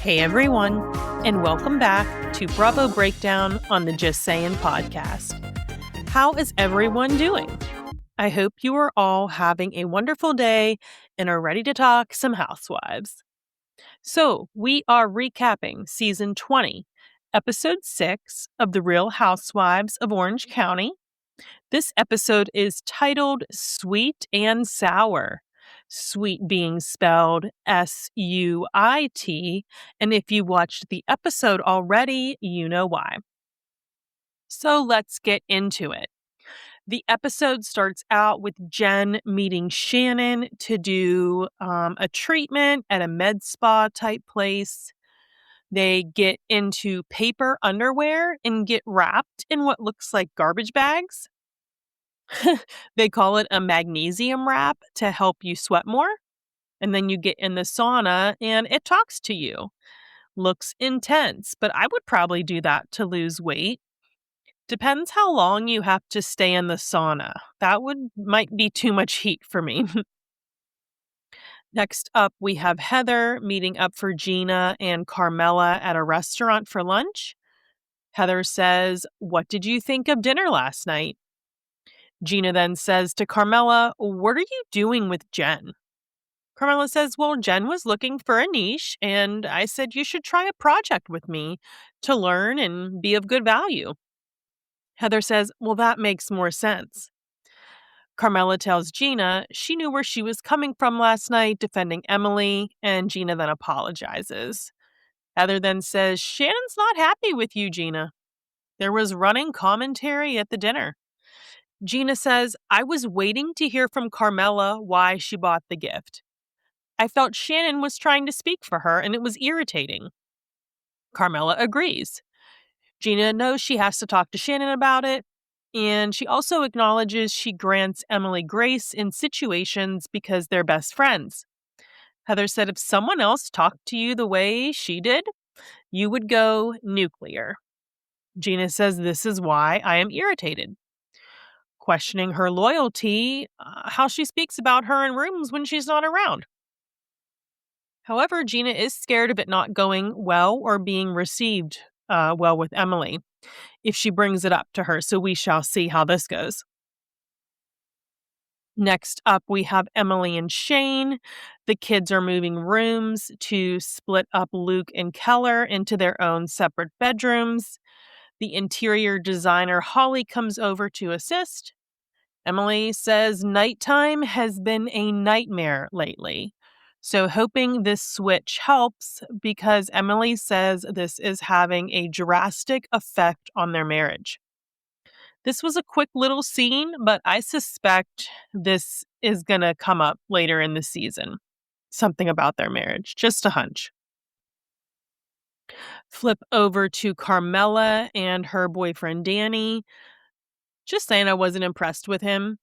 Hey everyone, and welcome back to Bravo Breakdown on the Just Saying podcast. How is everyone doing? I hope you are all having a wonderful day and are ready to talk some Housewives. So, we are recapping season 20, episode 6 of The Real Housewives of Orange County. This episode is titled Sweet and Sour. Sweet being spelled S-U-I-T, and if you watched the episode already, you know why. So let's get into it. The episode starts out with Jen meeting Shannon to do a treatment at a med spa type place. They get into paper underwear and get wrapped in what looks like garbage bags. They call it a magnesium wrap to help you sweat more. And then you get in the sauna and it talks to you. Looks intense, but I would probably do that to lose weight. Depends how long you have to stay in the sauna. That might be too much heat for me. Next up, we have Heather meeting up for Gina and Carmella at a restaurant for lunch. Heather says, "What did you think of dinner last night?" Gina then says to Carmella, "What are you doing with Jen?" Carmella says, "Well, Jen was looking for a niche, and I said you should try a project with me to learn and be of good value." Heather says, "Well, that makes more sense." Carmella tells Gina she knew where she was coming from last night defending Emily, and Gina then apologizes. Heather then says, "Shannon's not happy with you, Gina." There was running commentary at the dinner. Gina says, "I was waiting to hear from Carmella why she bought the gift. I felt Shannon was trying to speak for her and it was irritating." Carmella agrees. Gina knows she has to talk to Shannon about it, and she also acknowledges she grants Emily grace in situations because they're best friends. Heather said if someone else talked to you the way she did, you would go nuclear. Gina says this is why I am irritated. Questioning her loyalty, how she speaks about her in rooms when she's not around. However, Gina is scared of it not going well or being received well with Emily if she brings it up to her, so we shall see how this goes. Next up, we have Emily and Shane. The kids are moving rooms to split up Luke and Keller into their own separate bedrooms. The interior designer, Holly, comes over to assist. Emily says nighttime has been a nightmare lately. So hoping this switch helps because Emily says this is having a drastic effect on their marriage. This was a quick little scene, but I suspect this is going to come up later in the season. Something about their marriage, just a hunch. Flip over to Carmella and her boyfriend Danny. Just saying I wasn't impressed with him.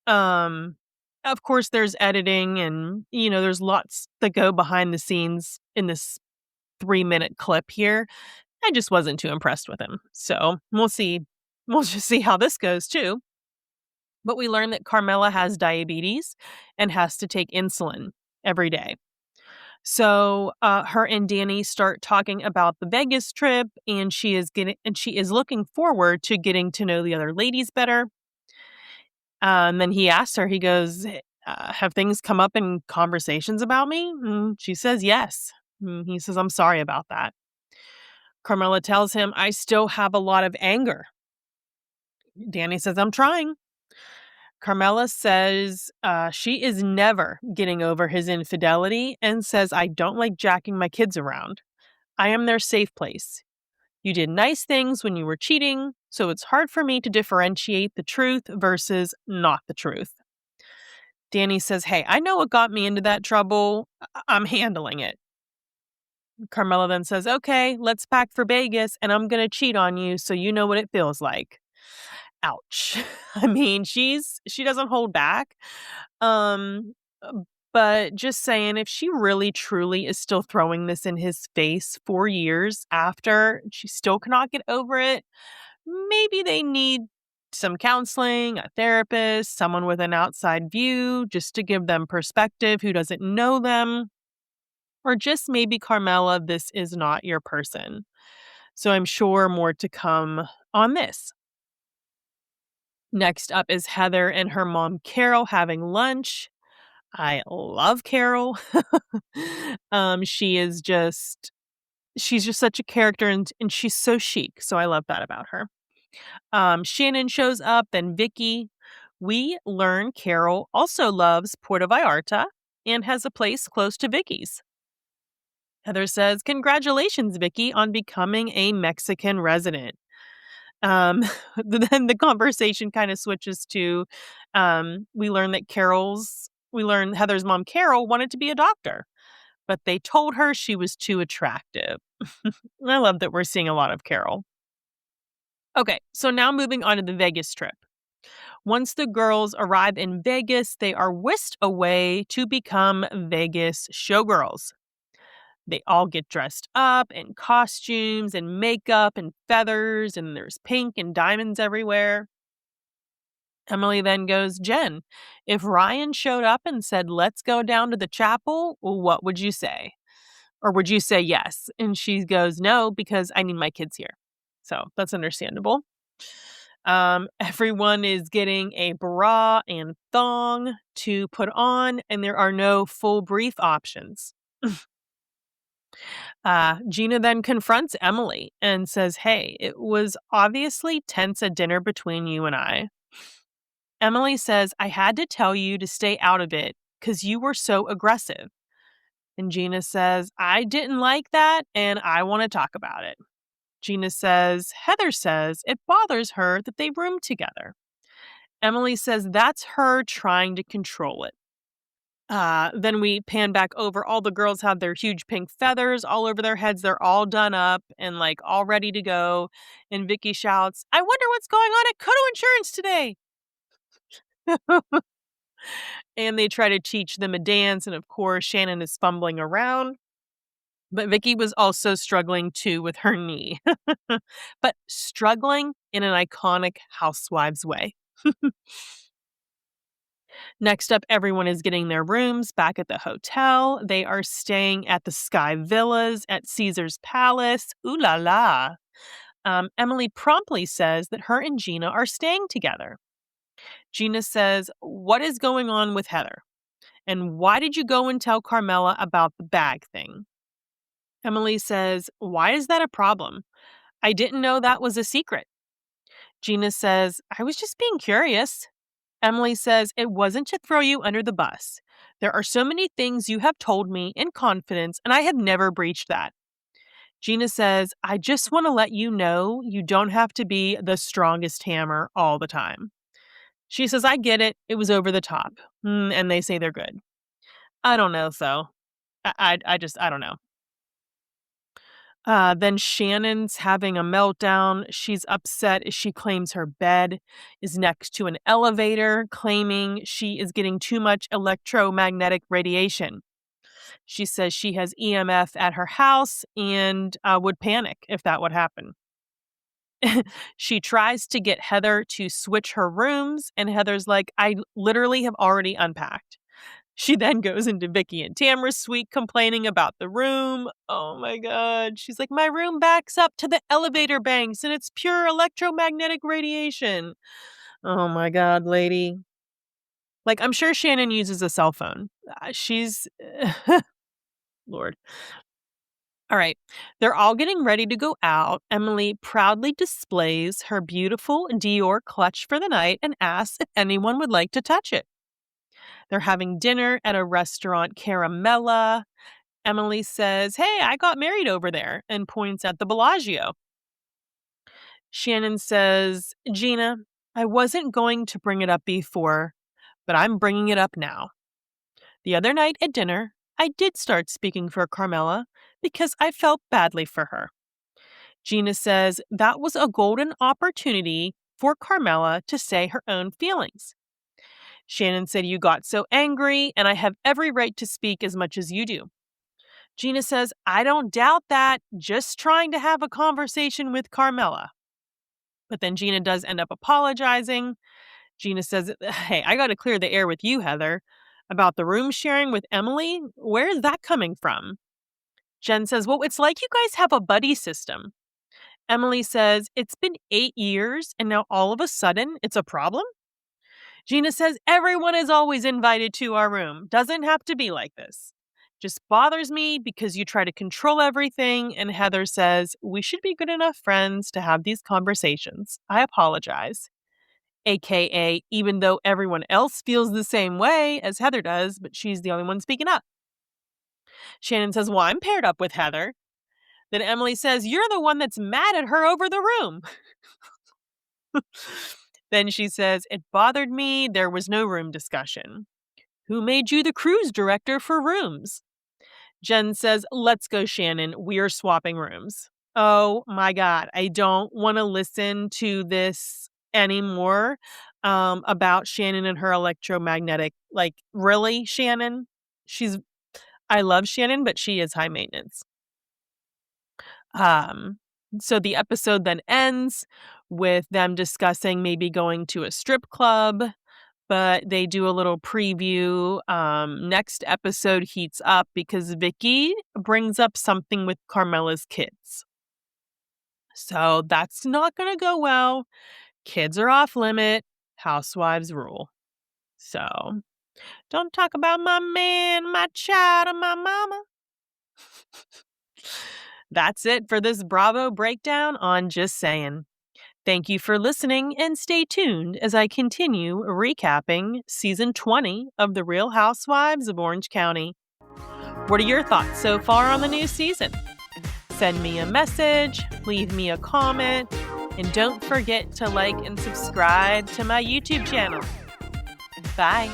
Of course, there's editing and, there's lots that go behind the scenes in this 3-minute clip here. I just wasn't too impressed with him. So we'll see. We'll just see how this goes too. But we learn that Carmella has diabetes and has to take insulin every day. So her and Danny start talking about the Vegas trip, and she is looking forward to getting to know the other ladies better. And then he asks her, he goes, "Have things come up in conversations about me?" And she says, "Yes." And he says, "I'm sorry about that." Carmella tells him, "I still have a lot of anger." Danny says, "I'm trying." Carmella says she is never getting over his infidelity and says, "I don't like jacking my kids around. I am their safe place. You did nice things when you were cheating, so it's hard for me to differentiate the truth versus not the truth." Danny says, "Hey, I know what got me into that trouble. I'm handling it." Carmella then says, "Okay, let's pack for Vegas and I'm going to cheat on you so you know what it feels like." Ouch. I mean, she doesn't hold back. Um, but just saying, if she really truly is still throwing this in his face 4 years after, she still cannot get over it, maybe they need some counseling, a therapist, someone with an outside view, just to give them perspective who doesn't know them. Or just maybe, Carmella, this is not your person. So I'm sure more to come on this. Next up is Heather and her mom, Carole, having lunch. I love Carole. She is just she's just such a character, and she's so chic. So I love that about her. Shannon shows up, then Vicky. We learn Carole also loves Puerto Vallarta and has a place close to Vicky's. Heather says, "Congratulations, Vicky, on becoming a Mexican resident." Um, then the conversation kind of switches to, we learn Heather's mom, Carole, wanted to be a doctor, but they told her she was too attractive. I love that we're seeing a lot of Carole. Okay, so now moving on to the Vegas trip. Once the girls arrive in Vegas, they are whisked away to become Vegas showgirls. They all get dressed up in costumes and makeup and feathers, and there's pink and diamonds everywhere. Emily then goes, "Jen, if Ryan showed up and said, 'Let's go down to the chapel,' what would you say? Or would you say yes?" And she goes, "No, because I need my kids here." So that's understandable. Everyone is getting a bra and thong to put on, and there are no full brief options. Gina then confronts Emily and says, "Hey, it was obviously tense at dinner between you and I." Emily says, "I had to tell you to stay out of it because you were so aggressive." And Gina says, "I didn't like that and I want to talk about it." Gina says, "Heather says it bothers her that they room together." Emily says that's her trying to control it. Then we pan back over. All the girls have their huge pink feathers all over their heads. They're all done up and like all ready to go. And Vicky shouts, "I wonder what's going on at Kodo Insurance today." And they try to teach them a dance. And of course, Shannon is fumbling around. But Vicky was also struggling too with her knee. But struggling in an iconic Housewives way. Next up, everyone is getting their rooms back at the hotel. They are staying at the Sky Villas at Caesar's Palace. Ooh la la. Emily promptly says that her and Gina are staying together. Gina says, "What is going on with Heather? And why did you go and tell Carmella about the bag thing?" Emily says, "Why is that a problem? I didn't know that was a secret." Gina says, "I was just being curious." Emily says, "It wasn't to throw you under the bus. There are so many things you have told me in confidence, and I have never breached that." Gina says, "I just want to let you know you don't have to be the strongest hammer all the time." She says, "I get it. It was over the top." And they say they're good. I don't know, though. I don't know. Then Shannon's having a meltdown. She's upset as she claims her bed is next to an elevator, claiming she is getting too much electromagnetic radiation. She says she has EMF at her house and would panic if that would happen. She tries to get Heather to switch her rooms, and Heather's like, "I literally have already unpacked." She then goes into Vicky and Tamra's suite complaining about the room. Oh my God. She's like, "My room backs up to the elevator banks and it's pure electromagnetic radiation." Oh my God, lady. Like, I'm sure Shannon uses a cell phone. She's, Lord. All right. They're all getting ready to go out. Emily proudly displays her beautiful Dior clutch for the night and asks if anyone would like to touch it. They're having dinner at a restaurant, Carmella. Emily says, "Hey, I got married over there," and points at the Bellagio. Shannon says, "Gina, I wasn't going to bring it up before, but I'm bringing it up now. The other night at dinner, I did start speaking for Carmella because I felt badly for her." Gina says that was a golden opportunity for Carmella to say her own feelings. Shannon said, "You got so angry, and I have every right to speak as much as you do." Gina says, "I don't doubt that, just trying to have a conversation with Carmella." But then Gina does end up apologizing. Gina says, "Hey, I got to clear the air with you, Heather, about the room sharing with Emily. Where is that coming from?" Jen says, well, it's like you guys have a buddy system. Emily says, it's been 8 years and now all of a sudden it's a problem? Gina says, everyone is always invited to our room. Doesn't have to be like this. Just bothers me because you try to control everything. And Heather says, we should be good enough friends to have these conversations. I apologize. AKA, even though everyone else feels the same way as Heather does, but she's the only one speaking up. Shannon says, well, I'm paired up with Heather. Then Emily says, you're the one that's mad at her over the room. Then she says, it bothered me. There was no room discussion. Who made you the cruise director for rooms? Jen says, let's go, Shannon. We're swapping rooms. Oh my God. I don't want to listen to this anymore about Shannon and her electromagnetic. Like, really, Shannon? I love Shannon, but she is high maintenance. So the episode then ends with them discussing maybe going to a strip club, but they do a little preview. Next episode heats up because Vicky brings up something with Carmella's kids. So that's not going to go well. Kids are off limit. Housewives rule. So don't talk about my man, my child, or my mama. That's it for this Bravo breakdown on Just Saying. Thank you for listening and stay tuned as I continue recapping season 20 of The Real Housewives of Orange County. What are your thoughts so far on the new season? Send me a message, leave me a comment, and don't forget to like and subscribe to my YouTube channel. Bye.